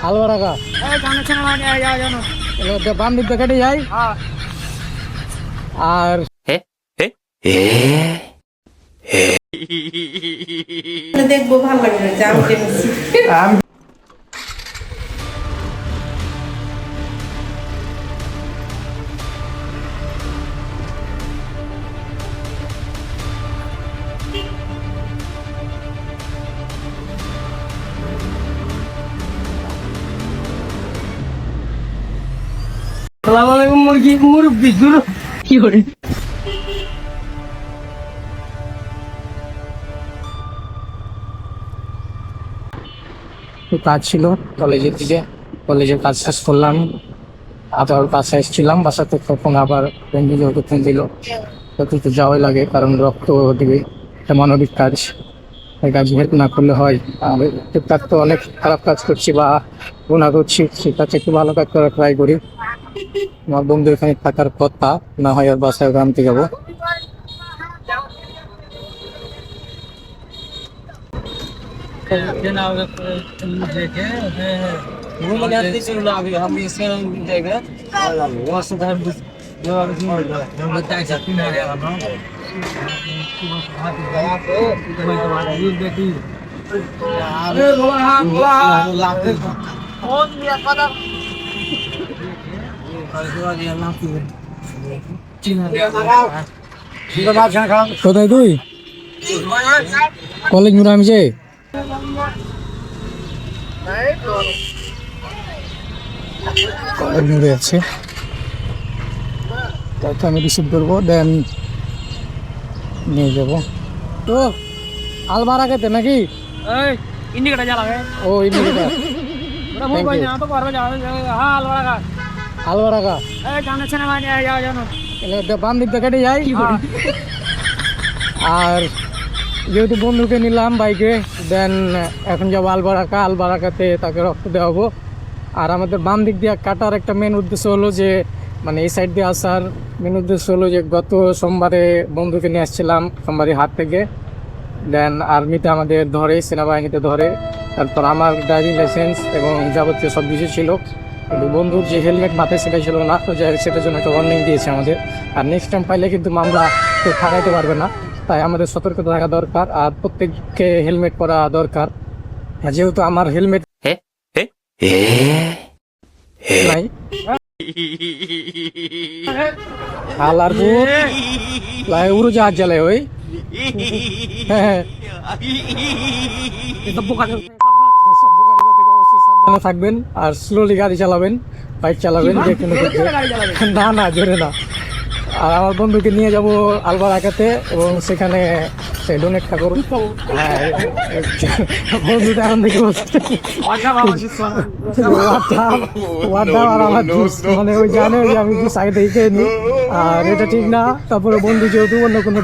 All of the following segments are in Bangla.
আলবারাকা বাম দিক থেকে কেটে যাই আর দেখবো ভালো লাগবে আমি মুরগি মুরব্বি দূর কি করে কাজ ছিল কলেজের দিকে, কলেজের কাজ শেষ করলাম, আবার বাসায় এসেছিলাম। বাসাতে তখন আবার ফোন দিল, তো যাওয়াই লাগে কারণ রক্ত দিবে, একটা মানবিক কাজ, এই কাজ হেল্প না করলে হয়। আর টুকটাক তো অনেক খারাপ কাজ করছি বা গুণা করছি, সেটা একটু ভালো কাজ করার ট্রাই করি। আমার বন্ধু এখানে থাকার কথা, না হয় আর বাসায় গ্রামতে যাবো। কোথায় তুই? কলেজ মোড় আমি যে কলেজ মোড়ে আছে, তাকে আমি রিসিভ করবো, দেন নিয়ে যাবো। তো আলবারা খেতে নাকি? ইন্ডিকেটার জ্বালাবে। ও ইন্ডিকেটার, আলবারাকা বাম দিক থেকে কেটে যাই। আর যেহেতু বন্ধুকে নিলাম বাইকে, দেন এখন যাবো আলবারাকা। আলবারাকাতে তাকে রক্ত দেওয়াবো। আর আমাদের বাম দিক দিয়ে কাটার একটা মেন উদ্দেশ্য হলো যে, মানে এই সাইড দিয়ে আসার মেন উদ্দেশ্য হলো যে, গত সোমবারে বন্ধুকে নিয়ে আসছিলাম সোমবারে হাট থেকে, দেন আর্মিতে আমাদের ধরে, সেনাবাহিনীতে ধরে। তারপর আমার ড্রাইভিং লাইসেন্স এবং যাবতীয় সব কিছু ছিল, কিন্তু বন্ধুর যে হেলমেট মাথায় সেটা ছিল না, তো যাই সেটার জন্য একটা ওয়ার্নিং দিয়েছে আমাদের। আর নেক্সট টাইম পাইলে কিন্তু মামলা কেউ ঠকাইতে পারবে না, তাই আমাদের সতর্কতা থাকা দরকার। আর প্রত্যেককে হেলমেট পরা দরকার, যেহেতু আমার হেলমেট নাই। হালার উড়োজাহাজ জ্বালায় ওই। হ্যাঁ, সাবধানে থাকবেন আর স্লোলি গাড়ি চালাবেন, বাইক চালাবেন, যে কোনো না না জোরে না। আর আমার বন্ধুকে নিয়ে যাব আলবারাকাতে এবং সেখানে সে ডোনেটটা করুন। হ্যাঁ, বন্ধুটা এখন দেখে মানে ওই জানে যে আমি সাইড থেকে নিই, আর এটা ঠিক না। তারপরে বন্ধু যেহেতু অন্য কোনো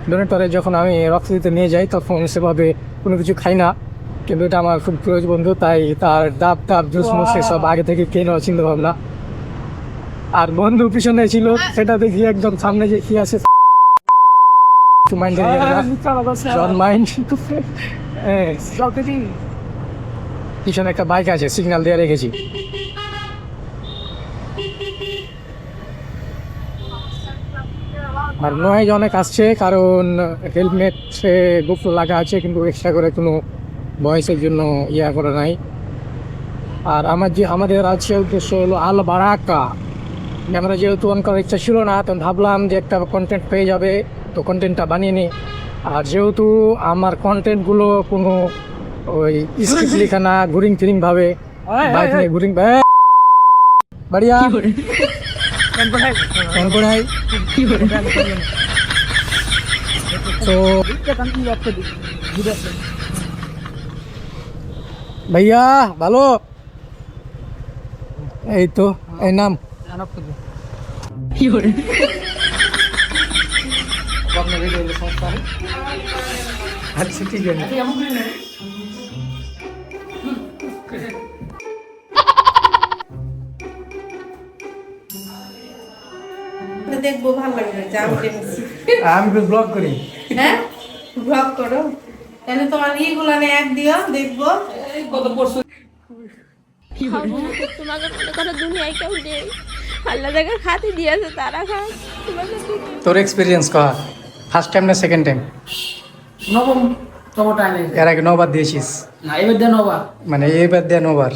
ডোনেটরে যখন আমি রক্ত দিতে নিয়ে যাই, তখন সেভাবে কোনো কিছু খাই না, কিন্তু এটা আমার খুব ক্লোজ বন্ধু, তাই তার ডাব টাব জুস মুস সব আগে থেকে খেয়ে নেওয়ার চিন্তা ভাবনা। আর বন্ধু পিছনে ছিল, সেটা দেখি একদম সামনে যে কি আছে পিছনে একটা বাইক আছে, সিগন্যাল দিয়ে রেখেছি। আর নয় অনেক আসছে, কারণ হেলমেট গোপ্র লাগা আছে, কিন্তু এক্সট্রা করে কোনো বয়সের জন্য ইয়া করা নাই। আর আমাদের আছে উদ্দেশ্য হলো আলবারাকা। ক্যামেরা যেহেতু অন করার ইচ্ছা ছিল না, তখন ভাবলাম যে একটা কন্টেন্ট পেয়ে যাবে, তো কন্টেন্টটা বানিয়ে নিই। আর যেহেতু আমার কন্টেন্টগুলো কোনো ওই স্ক্রিপ্ট লেখা না, ঘুরিং ফিরিং ভাবে বাইক নিয়ে ঘুরিং বাড়িয়া তো ভাইয়া ভালো, এই তো এই নাম কি করে আচ্ছা ঠিক আছে। দেখবো ভালো লাগবে আমি তো ব্লগ করি। হ্যাঁ ব্লগ করো, তাহলে তোমার ইয়েগুলো এক দিও দেখবো। তোমাকে মনে করো দুনিয়ায় কেউ নেই, আল্লাহ যাকে খাতে দিয়েছে তারা খায়, তোমাকে তোর এক্সপিরিয়েন্স কয়া ফার্স্ট টাইম না সেকেন্ড টাইম? নবম তবটা এর আগে 9 বার দিয়েছিস? না এবার দেন মানে এইবার দেয়া 9 বার।